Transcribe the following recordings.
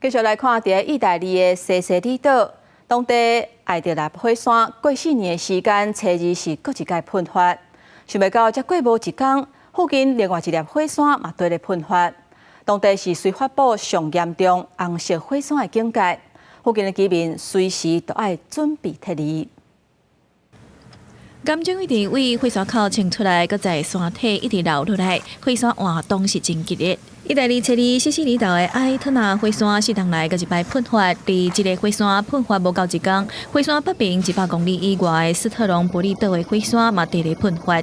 继续来看，伫意大利的西西里岛，当地爱德纳火山过4年的时间，初二是搁一届喷发。想袂到，才过无一天，附近另外一粒火山嘛对咧喷发。当地是随发布上严重红色火山的警戒，附近的居民随时都要准备撤离。 甘蔗一直为火山口冲出来，搁在山体一直流落来，火山活动是真激烈。意大利切里西西里岛的埃特纳火山4天来搁一摆喷发，伫这个火山喷发无够一天，火山北边100公里以外的斯特隆伯里岛的火山嘛伫咧喷发。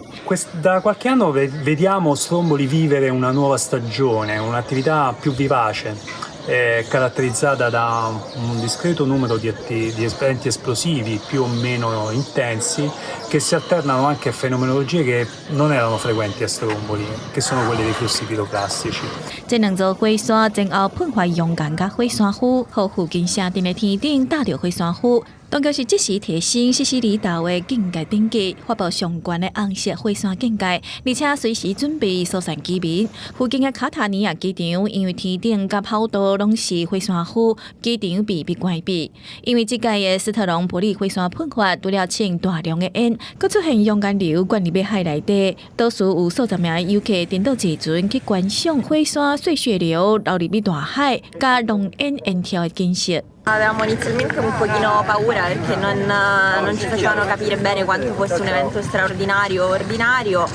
Da qualche anno vediamo Stromboli vivere una nuova stagione, un'attività più vivace. È caratterizzata da un discreto numero di eventi esplosivi più o meno intensi che si alternano anche a fenomenologie che non erano frequenti a Stromboli, che sono quelle dei flussi piroclastici. 这两座火山前后喷发勇敢甲火山灰，互附近城镇的天顶打着火山灰。 当局是即时提升西西里岛的警戒等级，发布相关的红色火山警戒，而且随时准备疏散居民。附近的卡塔尼亚机场因为天顶甲跑道拢是火山灰，机场被关闭。因为这届的斯特隆伯里火山喷发，除了请大量的烟，佮出现熔岩流灌入海内底，多数有数十名游客颠倒坐船去观赏火山碎屑流流入大海，甲浓烟烟条的景色。 Avevamo inizialmente un pochino paura perché non ci facevano capire bene quanto fosse un evento straordinario o ordinario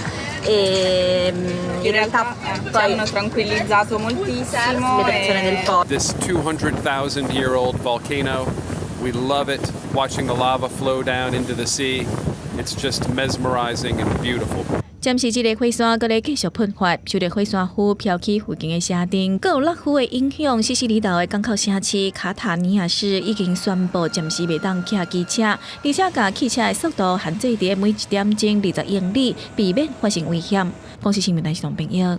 e in realtà ci hanno tranquillizzato moltissimo le persone del posto. This 200,000-year-old volcano, we love it, watching the lava flow down into the sea. It's just mesmerizing and beautiful. 暂时这个火山搁咧继续喷发，受到火山灰飘起附近的城镇，搁有落雨的影响。西西里岛的港口城市卡塔尼亚市已经宣布暂时袂当骑机车，而且甲汽车的速度限制伫每1点钟20英里，避免发生危险。风市新闻台是同朋友。